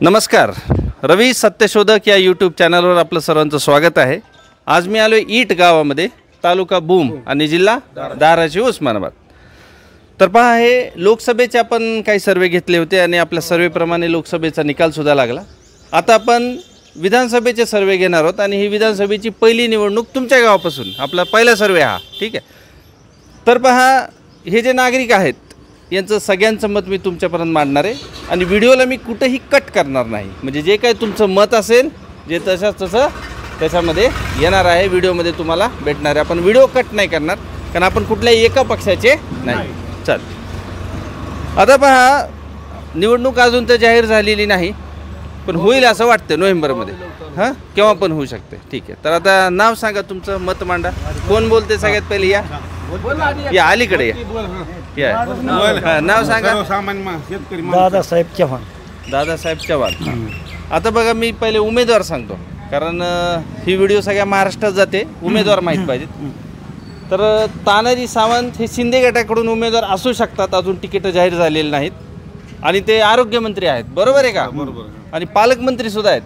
नमस्कार, रवी सत्यशोधक या यूट्यूब चॅनलवर आपलं सर्वांचं स्वागत आहे। आज मी आलो ईट गावामध्ये, तालुका भूम आणि जिल्हा धाराशिव उस्मानाबाद। तर पहा, हे लोकसभेचे आपण काही सर्वे घेतले होते आणि आपल्या सर्वेप्रमाणे लोकसभेचा निकाल सुद्धा लागला। आता आपण विधानसभेचे सर्वे घेणार आहोत आणि ही विधानसभेची पहिली निवडणूक तुमच्या गावापासून आपला पहिला सर्वे हा, ठीक आहे। तर पहा, हे जे नागरिक आहेत यांचं सगळ्यांचं मत मी तुमच्यापर्यंत मांडणार आहे आणि व्हिडिओला मी कुठेही कट करणार नाही। म्हणजे जे काही तुमचं मत असेल जे तसं त्याच्यामध्ये येणार आहे, व्हिडिओमध्ये तुम्हाला भेटणार आहे। आपण व्हिडिओ कट नाही करणार, कारण आपण कुठल्याही एका पक्षाचे नाही। चल, आता पहा, निवडणूक अजून तर जाहीर झालेली नाही, पण होईल असं वाटतं नोव्हेंबरमध्ये। हां, केव्हा पण होऊ शकते, ठीक आहे। तर आता नाव सांगा, तुमचं मत मांडा। कोण बोलते सगळ्यात पहिले? या अलीकडे या, नाव सांगा। दादासाहेब चव्हाण। दादासाहेब चव्हाण। आता बघा, मी पहिले उमेदवार सांगतो, कारण ही व्हिडिओ सगळ्या महाराष्ट्रात जाते, उमेदवार माहीत पाहिजेत। तर तानाजी सावंत हे शिंदे गटाकडून उमेदवार असू शकतात, अजून तिकीट जाहीर झालेली नाहीत आणि ते आरोग्यमंत्री आहेत, बरोबर आहे का? बरोबर। आणि पालकमंत्री सुद्धा आहेत।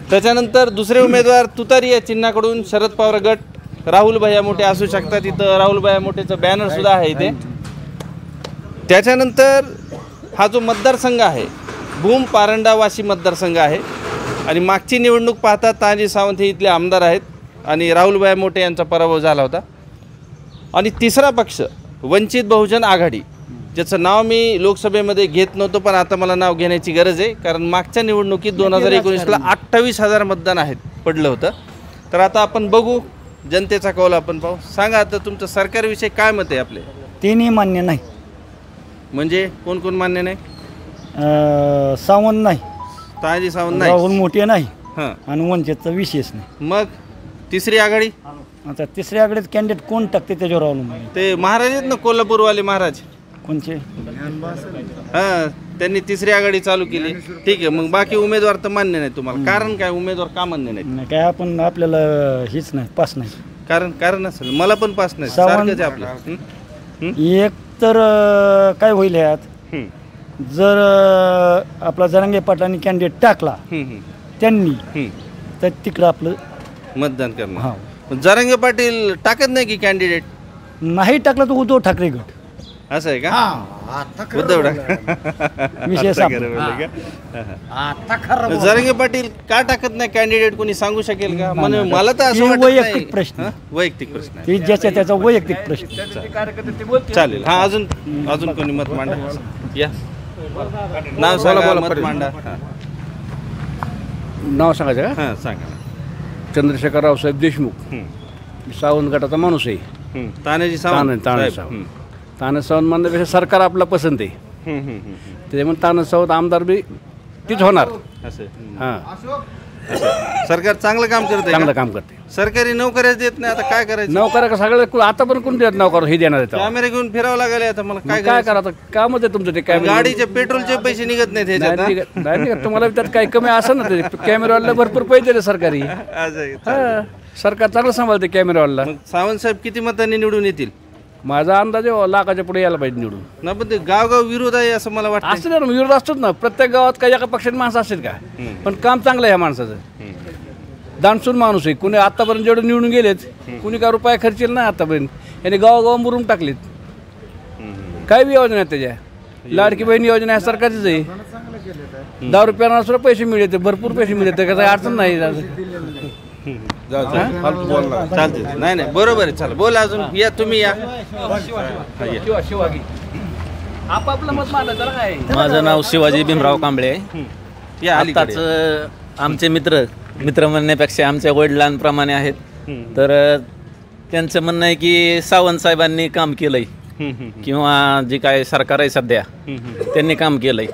त्याच्यानंतर दुसरे उमेदवार तुतारी या चिन्हाकडून शरद पवार गट, राहुल भैया मोठे असू शकतात। इथं राहुल भैया मोठेचं बॅनर सुद्धा आहे इथे। त्याच्यानंतर हा जो मतदारसंघ आहे, भूम पारंडा वाशी मतदारसंघ आहे आणि मागची निवडणूक पाहता तानाजी सावंत हे इथले आमदार आहेत आणि राहुल भैया मोठे यांचा पराभव झाला होता। आणि तिसरा पक्ष वंचित बहुजन आघाडी, ज्याचं नाव मी लोकसभेमध्ये घेत नव्हतं, पण आता मला नाव घेण्याची गरज आहे, कारण मागच्या निवडणुकीत 2019ला 28,000 मतदान पडलं होतं। तर आता आपण बघू, जनतेचा कौल आपण पाहू। सांगा आता तुमचं सरकारविषयी काय मत आहे? आपले तिन्ही मान्य नाही। म्हणजे कोण कोण मान्य नाही? सावंत नाही, तानाजी सावंत नाही, राहुल मोठे नाही, हां, आणि वंचितचा विशेष नाही। मग तिसरी आघाडी? आता तिसऱ्या आघाडीत कॅन्डिडेट कोण टाकते त्याच्यावर अवलंबून। ते महाराज आहेत ना, कोल्हापूरवाले महाराज, कोणचे? हां, त्यांनी तिसरी आघाडी चालू केली, ठीक आहे। मग बाकी उमेदवार तर मान्य नाही तुम्हाला, कारण काय? उमेदवार का मान्य नाही? काय आपण आपल्याला हीच नाही, पास नाही। कारण असेल, मला पण पास नाही, सारखंच आहे आपलं। एक तर काय होईल यात, जर आपला जरांगे पाटलांनी कॅन्डिडेट टाकला त्यांनी, तर तिकडं आपलं मतदान करणार। हां, पण जरांगे पाटील टाकत नाही की कॅन्डिडेट? नाही टाकला तर उद्धव ठाकरे गट, असं आहे का? उद्धव विषय जरांगे पाटील का टाकत नाही कॅन्डिडेट, कोणी सांगू शकेल का? मला तर असं वाटत वैयक्तिक प्रश्न, वैयक्तिक प्रश्न ते ज्याचा त्याचा वैयक्तिक प्रश्न चालेल। हा, अजून कोणी मत मांडा? या, नाव सांगा, मत मांडा। नाव सांगायचं का? हां, सांगा। चंद्रशेखर रावसाहेब देशमुख, सावंत गटाचा माणूस आहे। तानाजी सावंत, तानाजी सावंत म्हणण्यापेक्षा सरकार आपला पसंत आहे, त्याच्यामुळे तानाजी सावंत आमदार बी तीच होणार। हां, सरकार चांगलं काम करते, चांगलं काम करते। सरकारी नोकऱ्या देत नाही, आता काय करायचं? नोकऱ्या का सगळं आता पण कोण देत नोकर हे देणार आहे? कॅमेरे घेऊन फिरावं लागेल आता मला, काय करा? आता कामच आहे तुमचं ते कॅमेरा, गाडीचे पेट्रोलचे पैसे निघत नाहीत ह्याच्यात। नाही, तुम्हाला त्यात काही कमी असं ना, ते कॅमेरावाला भरपूर पैसे दिले सरकारी। हां, सरकार चांगलं सांभाळते कॅमेरावाला। सावंत साहेब किती मतांनी निवडून येतील? माझा अंदाज आहे लाखाच्या पुढे यायला पाहिजे निवडून। ना, पण ते गावगाव विरोध आहे असं मला वाटतं। असं ना, विरोध असतोच ना, प्रत्येक गावात काही एका पक्षाची माणसं असतील का? पण काम चांगलं आहे ह्या माणसाचं, दानशूर माणूस आहे। कुणी आतापर्यंत जेवढे निवडून गेलेत, कुणी का रुपया खर्चेल ना आतापर्यंत, याने गावागाव मुरून टाकलेत। काय बी योजना आहेत त्याच्या, लाडकी बहीण योजना आहे सरकारचीच आहे। 10 रुपयांना सुद्धा पैसे मिळते, भरपूर पैसे मिळते, काही अडचण नाही। चालते, नाही, बरोबर आहे। चला, बोला अजून, या तुम्ही, या। माझं नाव शिवाजी भीमराव कांबळे आहे। आताच आमचे मित्र म्हणण्यापेक्षा आमच्या वडिलांप्रमाणे आहेत। तर त्यांचं म्हणणं आहे की सावंत साहेबांनी काम केलंय, किंवा जे काय सरकार आहे सध्या त्यांनी काम केलंय।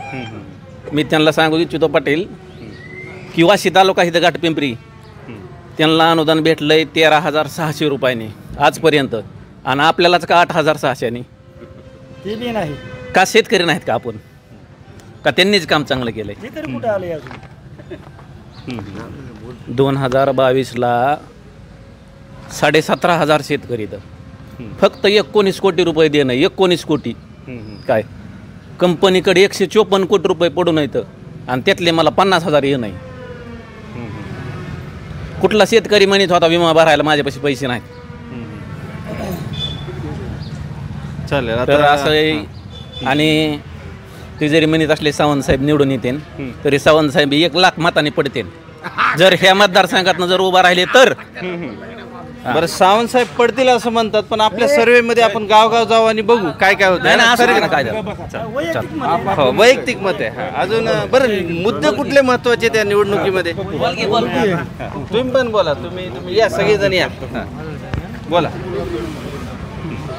मी त्यांना सांगू इच्छितो पाटील की वाशी तालुका इथं घाटपिंपरी, त्यांना अनुदान भेटलंय 13,600 रुपयांनी आजपर्यंत, आणि आपल्यालाच का 8,600नी? ते बी नाही का शेतकरी नाहीत का आपण? का त्यांनीच काम चांगलं केलंय? 2022ला 17,500 शेतकरी, तर फक्त 19 कोटी रुपये देणं, 19 कोटी काय? कंपनीकडे 154 कोटी रुपये पडून येतं, आणि त्यातले मला 50,000 ये नाही. कुठला शेतकरी म्हणत होता विमा भरायला माझ्यापाशी पैसे नाहीत. चालेल तर आता असं आहे. आणि ते जरी म्हणत असले सावंत साहेब निवडून येते तरी सावंत साहेब 1 लाख मतांनी पडते जर ह्या मतदारसंघातनं जर उभा राहिले तर. बरं सावंत साहेब पडतील असं म्हणतात, पण आपल्या सर्वे मध्ये आपण गावगाव जाऊ आणि बघू काय काय होतं. नाही ना, असं सर्वे- नाही ना, काय झालं. हो, वैयक्तिक मत आहे. अजून बरं मुद्दे कुठले महत्वाचे त्या निवडणुकीमध्ये? तुम्ही पण बोला, तुम्ही या सगळेजण या. हा. बोला.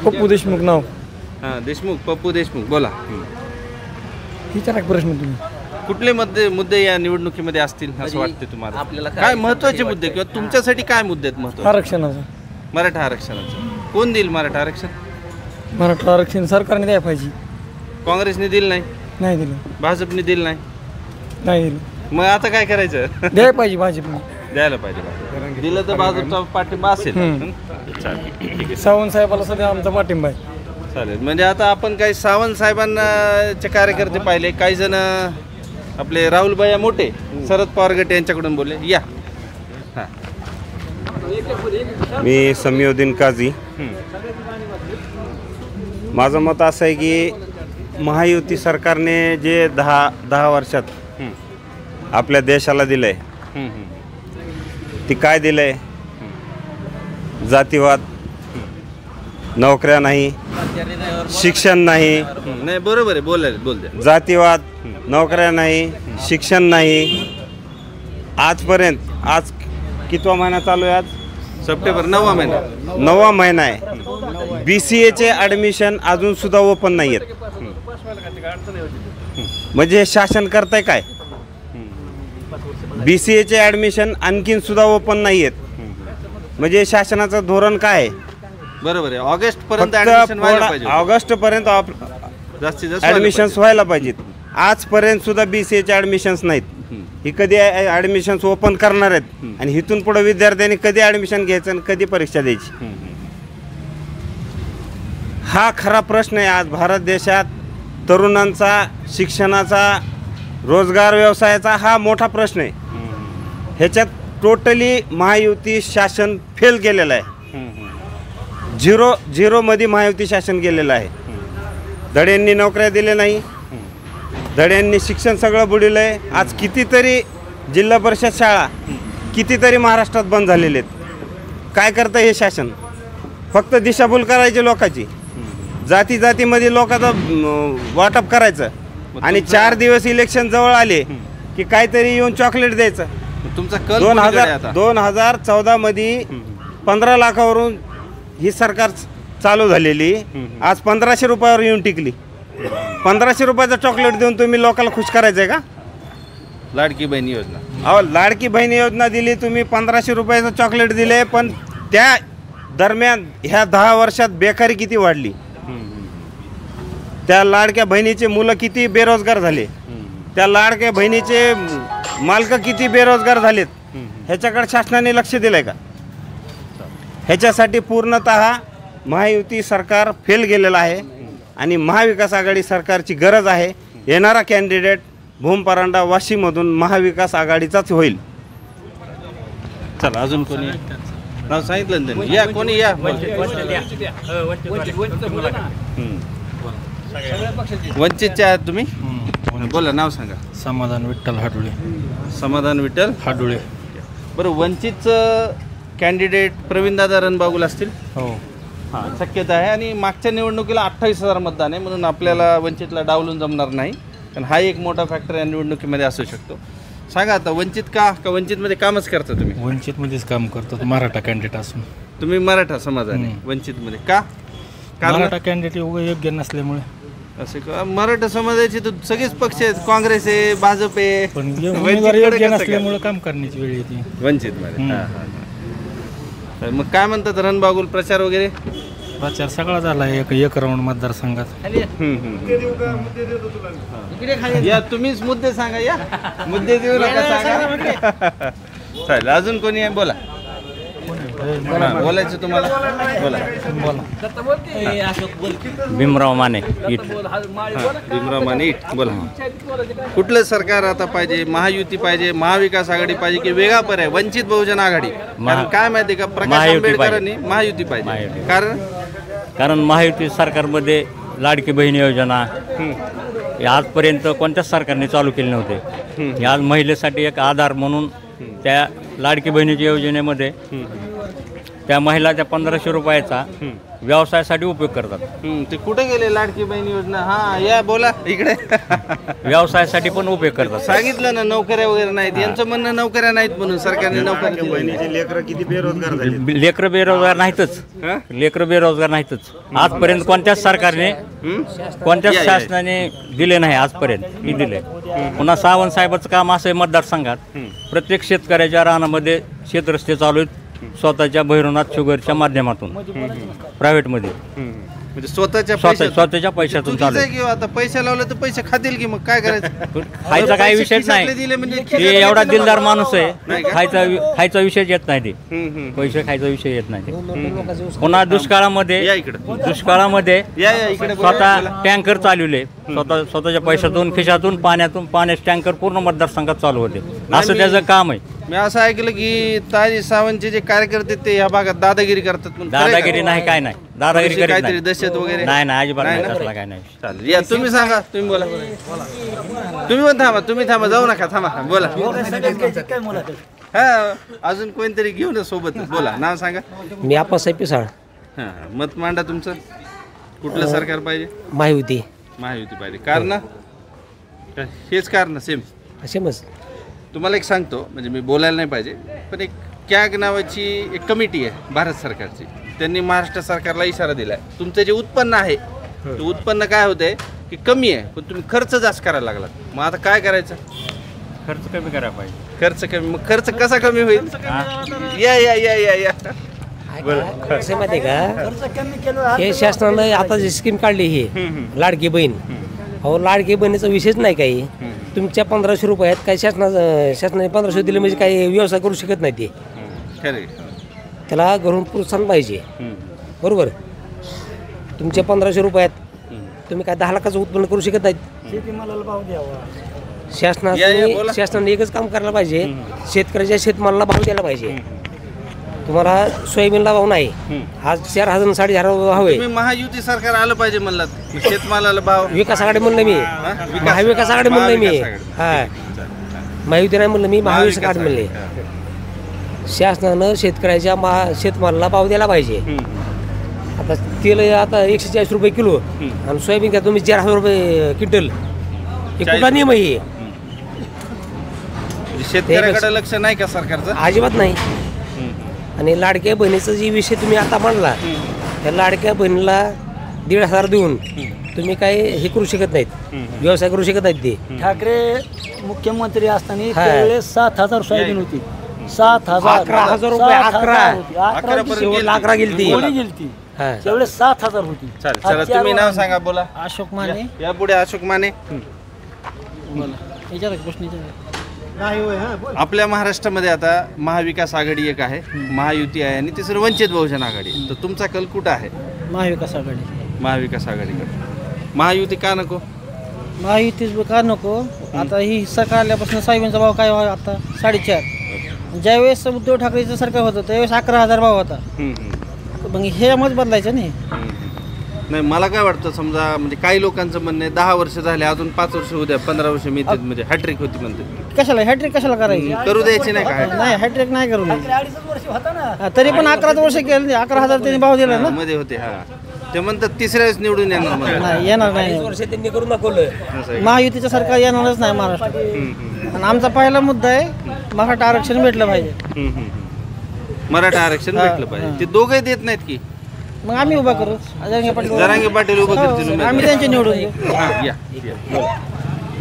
पप्पू देशमुख नाव. हा देशमुख, पप्पू देशमुख बोला. विचारा प्रश्न तुम्ही. कुठले मुद्दे या निवडणुकीमध्ये असतील असं वाटते तुम्हाला? आपल्याला काय महत्वाचे मुद्दे किंवा तुमच्यासाठी काय मुद्दे आहेत महत्वाचे? आरक्षणाचं. मराठा आरक्षणाचं कोण देईल? मराठा आरक्षण मराठा आरक्षण सरकारने द्यायला पाहिजे. काँग्रेसने दिलं नाही, नाही दिलं. भाजपने दिलं नाही, नाही दिलं. मग आता काय करायचं? द्यायला पाहिजे भाजपने. द्यायला पाहिजे. दिलं तर भाजपचा पाठिंबा असेल. चालेल, ठीक आहे. सावंत साहेबाला सध्या आमचा पाठिंबा आहे. चालेल. म्हणजे आता आपण काही सावंत साहेबांचे कार्यकर्ते पाहिले, काही जण आपले राहुलभाई मोठे, शरद पवार गट यांच्याकडून बोलले. या. हां. मी समीउद्दीन काझी. माझं मत असं आहे की महायुती सरकारने जे 10 वर्षात आपल्या देशाला दिलं आहे ती काय दिलं आहे? जातीवाद, नोकऱ्या नाही, शिक्षण नाही. नाही बरोबर आहे, बोलते. जातीवाद, नोकऱ्या नाही, शिक्षण नाही. आजपर्यंत आज कितवा महिना चालू आहे? आज सप्टेंबर 9वा महिना. 9वा महिना आहे. BCAचे ॲडमिशन अजून सुद्धा ओपन नाही आहेत. म्हणजे हे शासन करताय काय? BCAचे ॲडमिशन आणखीन सुद्धा ओपन नाही आहेत. म्हणजे शासनाचं धोरण काय आहे? बरोबर आहे. ऑगस्ट पर्यंत ऍडमिशन व्हायला पाहिजे. ऑगस्ट पर्यंत जास्तीत जास्त ॲडमिशन्स व्हायला पाहिजेत. आजपर्यंत सुद्धा BCAचे ॲडमिशन्स नाहीत. ही कधी ॲडमिशन्स ओपन करणार आहेत आणि इथून पुढे विद्यार्थ्यांनी कधी ॲडमिशन घ्यायचं आणि कधी परीक्षा द्यायची? हा खरा प्रश्न आहे आज भारत देशात. तरुणांचा, शिक्षणाचा, रोजगार व्यवसायाचा हा मोठा प्रश्न आहे. ह्याच्यात टोटली महायुती शासन फेल केलेलं आहे. झिरोमध्ये महायुती शासन गेलेलं आहे. धड्यांनी नोकऱ्या दिल्या नाही, धड्यांनी शिक्षण सगळं बुडवलं आहे. आज कितीतरी जिल्हा परिषद शाळा कितीतरी महाराष्ट्रात बंद झालेले आहेत. काय करतं हे शासन? फक्त दिशाभूल करायची लोकांची, जातीमध्ये लोकांचं वाटप करायचं आणि 4 दिवस इलेक्शन जवळ आले की काहीतरी येऊन चॉकलेट द्यायचं. तुमचा कल कोणीकडे आहे आता? 2014 मध्ये 15 लाखावरून ही सरकार चालू झालेली आज 1500 रुपयावर येऊन टिकली. 1500 रुपयाचं चॉकलेट देऊन तुम्ही लोकांना खुश करायचं आहे का? लाडकी बहिणी योजना. अहो, लाडकी बहिणी योजना दिली तुम्ही, 1500 रुपयाचं चॉकलेट दिले, पण त्या दरम्यान ह्या 10 वर्षात बेकारी किती वाढली? त्या लाडक्या बहिणीचे मुलं किती बेरोजगार झाले? त्या लाडक्या बहिणीचे मालक किती बेरोजगार झालेत? ह्याच्याकडे शासनाने लक्ष दिलंय का? ह्याच्यासाठी पूर्णतः महायुती सरकार फेल गेलेलं आहे आणि महाविकास आघाडी सरकारची गरज आहे. येणारा कॅन्डिडेट भूम परांडा वाशीमधून महाविकास आघाडीचाच होईल. चला अजून कोणी नाव सांगितलं ना त्यांनी? या कोणी या. वंचितचे आहात तुम्ही? बोला, नाव सांगा. समाधान विठ्ठल हाडुळे. समाधान विठ्ठल हाडुळे. बरं, वंचितचं कॅन्डिडेट प्रवीणदादा रणबागुल असतील? हो. हां, शक्यता आहे. आणि मागच्या निवडणुकीला 28,000 मतदान आहे, म्हणून आपल्याला वंचितला डावलून जमणार नाही. पण हा एक मोठा फॅक्टर या निवडणुकीमध्ये असू शकतो. सांगा आता, वंचित का वंचितमध्ये कामच करता तुम्ही? वंचितमध्येच काम करतो, मराठा कॅन्डिडेट असून. तुम्ही मराठा समाजाने वंचितमध्ये का? मराठा कॅन्डिडेट योग्य नसल्यामुळे. असे का? मराठा समाजाचे तर सगळेच पक्ष आहेत, काँग्रेस आहे, भाजप आहे, पण वंचितकडे योग्य कसं नसल्यामुळे काम करण्याची वेळ येते वंचितमध्ये. तर मग काय म्हणतात रणबागुल, प्रचार वगैरे? प्रचार सगळा झाला एक राऊंड मतदारसंघात. या तुम्हीच मुद्दे सांगा. या मुद्दे देऊ नका, सांगा. चालेल. अजून कोणी आहे? बोला. हां, बोलायचं तुम्हाला बोला. भीमराव माने भीमराव माने इट बोला. कुठलं सरकार आता पाहिजे? महायुती पाहिजे, महाविकास आघाडी पाहिजे की वेगळा पर्याय वंचित बहुजन आघाडी? कारण काय माहिती का, प्रकाश महायुती आंबेडकरांनी महायुती पाहिजे. महायुती. कारण महायुती सरकारमध्ये लाडकी बहीण योजना हे आजपर्यंत कोणत्याच सरकारने चालू केले नव्हते. हे आज महिलेसाठी एक आधार म्हणून त्या लाडकी बहिणीच्या योजनेमध्ये त्या महिला त्या 1500 रुपयाचा व्यवसायासाठी उपयोग करतात. ते कुठे गेले लाडकी बहीण योजना? हा या बोला इकडे. व्यवसायासाठी पण उपयोग करतात. सांगितलं ना नोकऱ्या वगैरे नाहीत, यांचं म्हणणं नोकऱ्या नाहीत म्हणून सरकारने नोकऱ्या दिल्या. बहिणीचे लेकरं किती बेरोजगार झाले. लेकरं बेरोजगार नाहीतच. हा? लेकरं बेरोजगार नाहीतच. आजपर्यंत कोणत्याच सरकारने कोणत्याच शासनाने दिले नाही आजपर्यंत. मी दिले. पुन्हा सावंत साहेबाचं काम असं आहे मतदारसंघात प्रत्येक शेतकऱ्याच्या रानामध्ये शेतरस्ते चालू आहेत स्वतःच्या भैरवनाथ शुगरच्या माध्यमातून प्रायव्हेटमध्ये म्हणजे स्वतःच्या पैशातून चुकीचं आहे की आता पैसे लावले तर पैसे खातील की, मग काय करायचं? खायचा काही विषयच नाही. दिले म्हणजे ते एवढा दिलदार माणूस आहे. नाही का? खायचा विषय येत नाही. ते पैसे खायचा विषय येत नाही. पुन्हा या दुष्काळामध्ये या इकडे बोला. स्वतः टँकर चालवले. स्वतःच्या पैशातून खिशातून पाण्याचे टँकर पूर्ण मतदारसंघात चालू होते. असं त्याचं काम आहे. मी असं ऐकलं की ताजी सावंतचे जे कार्यकर्ते ते या भागात दादागिरी करतात म्हणून. दादागिरी नाही, काय नाही. दादागिरी करीत काहीतरी नाही. दहशत वगैरे नाही अजिबात नाही नाही. ना? तसला काय नाही. चालेल या तुम्ही सांगा, तुम्ही बोला. तुम्ही थांबा जाऊ नका, थांबा बोला. हा अजून कोणतरी घेऊन या सोबत. बोला, नाव सांगा. मी आप्पासाहेब पिसाळ. हां, मत मांडा तुमचं. कुठलं सरकार पाहिजे? महायुती. महायुती पाहिजे. कारण हेच कारण सेम. सेमच. तुम्हाला एक सांगतो, म्हणजे मी बोलायला नाही पाहिजे, पण एक कॅग नावाची एक कमिटी आहे भारत सरकारची. त्यांनी महाराष्ट्र सरकारला इशारा दिला आहे, तुमचं जे उत्पन्न आहे ते उत्पन्न काय होतंय की कमी आहे, पण तुम्ही खर्च जास्त करायला लागलात. मग आता काय करायचं? खर्च कमी करायला पाहिजे. खर्च कमी. मग खर्च कसा कमी होईल? या या या या या कसं माहिती आहे का, हे शासनानं आता जी स्कीम काढली ही लाडकी बहीण, अहो लाडकी बहिणीचा विषयच नाही काही. तुमच्या 1500 रुपयात काही शासनाने 1500 दिले म्हणजे काही व्यवसाय करू शकत नाही. ते खरे त्याला घरून प्रोत्साहन पाहिजे. बरोबर. तुमच्या 1500 रुपयात तुम्ही काय 10 लाखाचं उत्पन्न करू शकत नाहीत. शासनाने एकच काम करायला पाहिजे, शेतकऱ्याच्या शेतमालाला भाव द्यायला पाहिजे. तुम्हाला सोयाबीनला भाव नाही, आज 4000 4,500 भाव आहे. तुम्ही महायुती सरकार आलं पाहिजे म्हणलात, शेतमालाला भाव. विकास आघाडी म्हणलं मी, महाविकास आघाडी म्हणलं मी. हा, महायुती नाही म्हणलं मी, महाविकास आघाडी म्हणले. शासनानं शेतकऱ्याच्या शेतमालाला भाव द्यायला पाहिजे. आता तेल आता 140 रुपये किलो आणि सोयाबीन काय तुम्ही 4,000 रुपये क्विंटल. हे कुठला नियम आहे? शेतकऱ्याकडे लक्ष नाही का सरकारचं? अजिबात नाही. आणि लाडक्या बहिणीचा जी विषय तुम्ही आता मांडला, त्या लाडक्या बहिणीला 1,500 देऊन तुम्ही काय हे करू शकत नाहीत, व्यवसाय करू शकत नाहीत. ते ठाकरे मुख्यमंत्री असताना त्यावेळेस 7,000 सोयाबीन होती. 7,000 11,000 रुपये. 11 गेलती. त्यावेळेस 7,000 होती. चला तुम्ही नाव सांगा, बोला. अशोक माने. या पुढे अशोक माने. आपल्या महाराष्ट्रामध्ये आता महाविकास आघाडी एक आहे, महायुती आहे आणि तिसरं वंचित बहुजन आघाडी. तर तुमचा कल कुठं आहे? महाविकास आघाडी. महाविकास आघाडीकडे. महायुती का नको? महायुती का नको? आता ही सरकार आल्यापासून सोयाबीनचा भाव काय आता 4.5. ज्यावेळेस उद्धव ठाकरेचं सरकार होतं त्यावेळेस 11,000 भाव होता. मग हे मत बदलायचं नाही. नाही, मला काय वाटतं, समजा म्हणजे काही लोकांचं म्हणणं आहे 10 वर्ष झाले, अजून 5 वर्ष उद्या 15 वर्ष मिळतात, म्हणजे हॅट्रिक होती म्हणते. कशाला हॅट्रिक कशाला करायची? करू द्यायची नाही का? नाही, हॅट्रिक नाही करू. तरी पण 11 वर्ष केलं, 11,000 त्यांनी भाव दिला ना मध्ये होते. हा, ते म्हणतात तिसऱ्या वेळेस निवडून येणार. नाही, येणार नाही. त्यांनी करून दाखवलं. महायुतीचं सरकार येणारच नाही महाराष्ट्रात. आणि आमचा पहिला मुद्दा आहे मराठा आरक्षण भेटलं पाहिजे. मराठा आरक्षण भेटलं पाहिजे. ते दोघे देत नाहीत की, मग आम्ही उभा करू. जरांगे पाटील उभं करतील. आम्ही त्यांचे निवडून येऊ.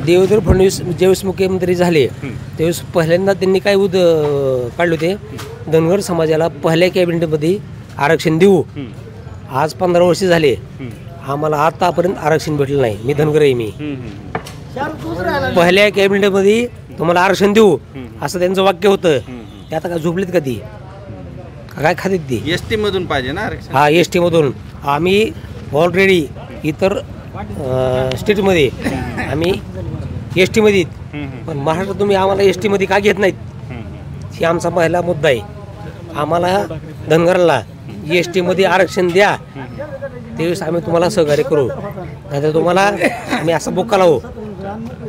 देवेंद्र फडणवीस ज्यावेळेस मुख्यमंत्री झाले त्यावेळेस पहिल्यांदा त्यांनी काय काढले होते, धनगर समाजाला पहिल्या कॅबिनेटमध्ये आरक्षण देऊ. आज 15 वर्ष झाले, आम्हाला आतापर्यंत आरक्षण भेटलं नाही. मी धनगर आहे. मी पहिल्या कॅबिनेटमध्ये तुम्हाला आरक्षण देऊ असं त्यांचं वाक्य होतं. ते आता का झोपलेत का ती? काय खातात ते एस टी मधून पाहिजे ना आरक्षण? हा एस टीमधून आम्ही ऑलरेडी इतर स्टेटमध्ये आम्ही एस टीमध्ये पण महाराष्ट्रात तुम्ही आम्हाला एस टीमध्ये का घेत नाहीत ही आमचा पहिला मुद्दा आहे. आम्हाला धनगराला एस टीमध्ये आरक्षण द्या त्यावेळेस आम्ही तुम्हाला सहकार्य करू नाहीतर तुम्हाला आम्ही असा बुक्का लावू.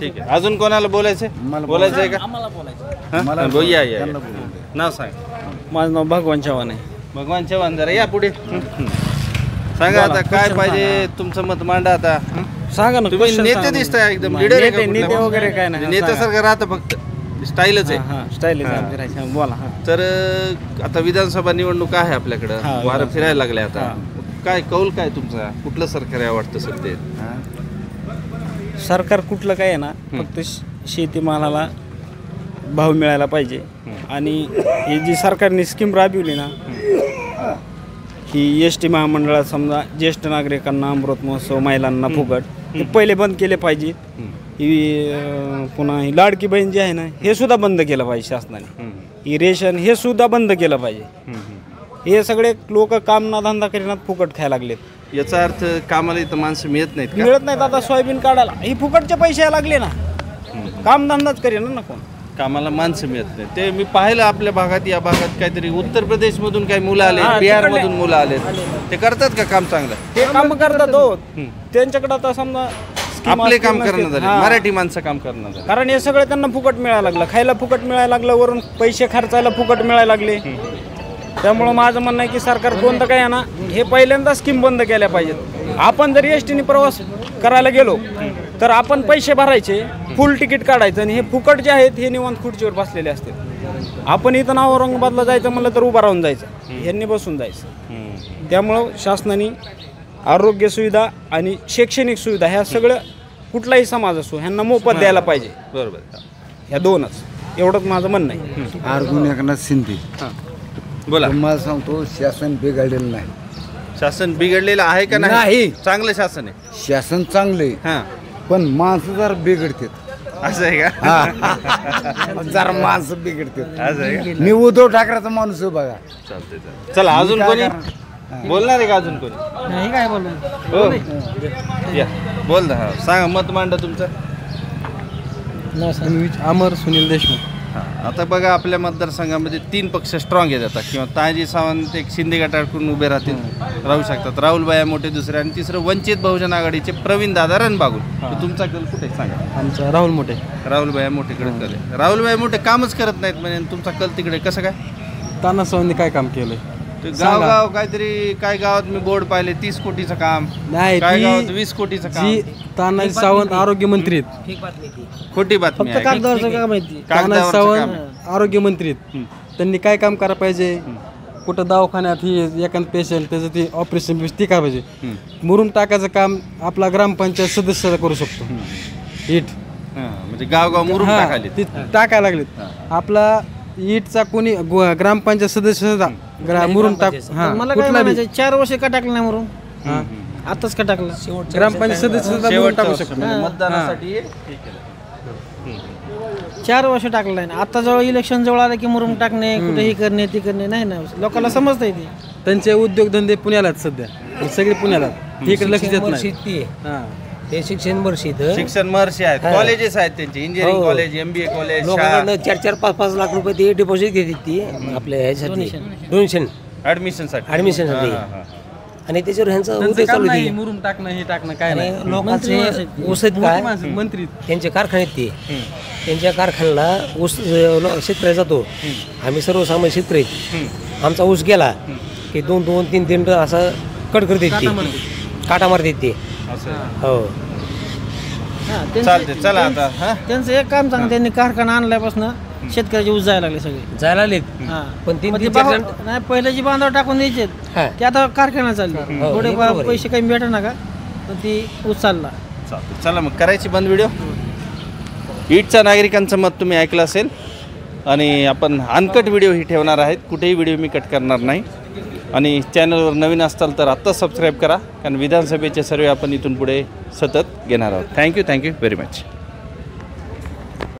ठीक आहे. अजून कोणाला बोलायचंय आहे का? हा? या. नाव सांग. माझं नाव भगवान चव्हाण आहे. भगवान चव्हाण जरा या पुढे. सांगा आता काय पाहिजे तुमचं मत मांडा आता. सांगा ना. तुम्ही नेते दिसताय एकदम लीडर आहे का नेते कुठला? वगैरे काय नाही. नेत्यासारखं राहतं फक्त स्टाईलच आहे. स्टाईल हा. बोला. तर आता विधानसभा निवडणूक आहे आपल्याकडं हा, वारं फिरायला लागले आता. काय कौल काय तुमचा कुठलं सरकार आवडतं सध्या? सरकार कुठलं काय आहे ना फक्त शेतीमालाला भाव मिळायला पाहिजे आणि ही जी सरकारने स्कीम राबवली ना ही एस टी महामंडळात समजा ज्येष्ठ नागरिकांना अमृत महोत्सव महिलांना फुकट हे पहिले बंद केले पाहिजे. ही पुन्हा ही लाडकी बहीण जी आहे ना हे सुद्धा बंद केलं पाहिजे शासनाने. ही रेशन हे सुद्धा बंद केलं पाहिजे. हे सगळे लोक काम ना धंदा करीनात फुकट खायला लागलेत. याचा अर्थ कामाला इथं माणसं मिळत नाहीत का? मिळत नाहीत. आता सोयाबीन काढायला ही फुकटचे पैसे यायला लागले ना काम धंदाच करेना ना कोण. कामाला माणसं मिळत नाही. ते मी पाहिलं आपल्या भागात या भागात काहीतरी उत्तर प्रदेश मधून काही मुलं आले बिहार मधून मुलं आले ते करतात का काम चांगलं? ते काम करतात हो. त्यांच्याकडे आता समजा आपले काम करणं झाले मराठी माणसं काम करणं झालं कारण हे सगळं त्यांना फुकट मिळायला लागलं. खायला फुकट मिळायला लागलं वरून पैसे खर्चायला फुकट मिळायला लागले. त्यामुळं माझं म्हणणं आहे की सरकार कोणतं काय आहे ना हे पहिल्यांदा स्कीम बंद केल्या पाहिजेत. आपण जर एस टीने प्रवास करायला गेलो तर आपण पैसे भरायचे फुल तिकीट काढायचं आणि हे फुकट जे आहेत हे निवांत खुर्चीवर बसलेले असते. आपण इथं ना औरंगाबादला जायचं म्हणलं तर उभं राहून जायचं ह्यांनी बसून जायचं. त्यामुळं शासनाने आरोग्य सुविधा आणि शैक्षणिक सुविधा ह्या सगळं कुठलाही समाज असो ह्यांना मोफत द्यायला पाहिजे. बरोबर. ह्या दोनच एवढंच माझं म्हणणं आहे. अर्जुन एकनाथ शिंदे. बोला. तुम्हाला सांगतो शासन बिघडलेलं नाही. शासन बिघडलेलं आहे का नाही? चांगलं शासन आहे. शासन चांगले हा पण माणसं जरा बिघडतात. असं आहे का? जरा माणसं बिघडतात. असं आहे का? मी उद्धव ठाकरेचा माणूस आहे बघा. चालतंय. चला अजून कोणी बोलणार आहे का? अजून कोणी? नाही काय बोलू. हो या बोल ना. हा सांगा मत मांडा तुमचं. अमर सुनील देशमुख. आता बघा आपल्या मतदारसंघामध्ये 3 पक्ष स्ट्रॉंग आहेत आता किंवा तानाजी सावंत एक शिंदे गटाकडून उभे राहतील राहू शकतात. राहुलबाया मोठे दुसरे आणि तिसरं वंचित बहुजन आघाडीचे प्रवीण दादा रणबागुल. तुमचा कल कुठे सांगा? आमचा राहुल मोठे. राहुलबाया मोठेकडे कल आहे. राहुलबाया मोठे कामच करत नाहीत म्हणजे तुमचा कल तिकडे कसं काय? ताना सावंतने काय काम केलंय? गाव काहीतरी काय गावात मी बोर्ड पाहिले 30 कोटीचं काम नाही. काय गावात 20 कोटीचं काम. तानाजी सावंत आरोग्य मंत्री आहेत. खोटी बातमी आहे. कागदावरचं काय माहिती. तानाजी कागदावरचं काम आहे. सावंत आरोग्य मंत्री आहेत. त्यांनी काय काम करायला पाहिजे? कुठं दवाखान्यात ही एखाद पेशंट त्याचं ती ऑपरेशन बिस ती काय पाहिजे मुरून टाकायचं काम आपला ग्रामपंचायत सदस्य करू शकतो. इट म्हणजे गाव मुरुम टाकायले ते टाकायला लागलेत. आपला इटचा कोणी ग्रामपंचायत सदस्य मुरुम टाक. मला काय म्हणायचं 4 वर्ष का टाकलं नाही म्हणून आताच का टाकलं? ग्रामपंचायत सदस्य मुरुम टाकू शकतो. मतदानासाठी 4 वर्ष टाकलं नाही. आता जवळ इलेक्शन जवळ आलं की मुरुम टाकणे कुठे ही करणे ती करणे नाही ना लोकांना समजता येते. त्यांचे उद्योगधंदे पुण्याला सध्या सगळे पुण्याला इकडे लक्ष देत नाही. ते शिक्षण वर्षित शिक्षण महर्षी आहेत कॉलेजेस आहेत त्यांचे इंजिनिअरिंग कॉलेज MBA कॉलेज लोकांना 4-5 लाख रुपये ते डिपॉझिट घेतात ती आपल्या ह्यासाठी डोनेशन ऍडमिशनसाठी ॲडमिशनसाठी आणि त्याच्यावर ह्यांचं उद्योग चालू आहे. मुरुम टाकणं हे टाकणं काय नाही. लोकांचे ऊस आहेत काय मंत्री त्यांचे कारखाने आहेत ते त्यांच्या कारखान्याला ऊस शेतकऱ्या जातो. आम्ही सर्वसामान्य शेतकरी आमचा ऊस गेला की 2-3 टन असं कट करतात ते काटा मारतात ते. हो चालते. चला आता त्यांचं एक काम सांग त्यांनी कारखाना आणल्यापासून शेतकऱ्याचे ऊस जायला लागले सगळे जायला लागलेत. पण नाही पहिले जी बांधावर टाकून द्यायचे ते आता कारखाना चालले थोडे पैसे काही भेटा ना का तर ती ऊस चालला. चला मग करायची बंद व्हिडिओ. ईटच्या नागरिकांचं मत तुम्ही ऐकलं असेल आणि आपण अनकट व्हिडिओ ही ठेवणार आहेत. कुठेही व्हिडिओ मी कट करणार नाही. आणि चॅनलवर नवीन असताल तर आत्ताच सबस्क्राईब करा कारण विधानसभेचे सर्वे आपण इथून पुढे सतत घेणार आहोत. Thank you very much.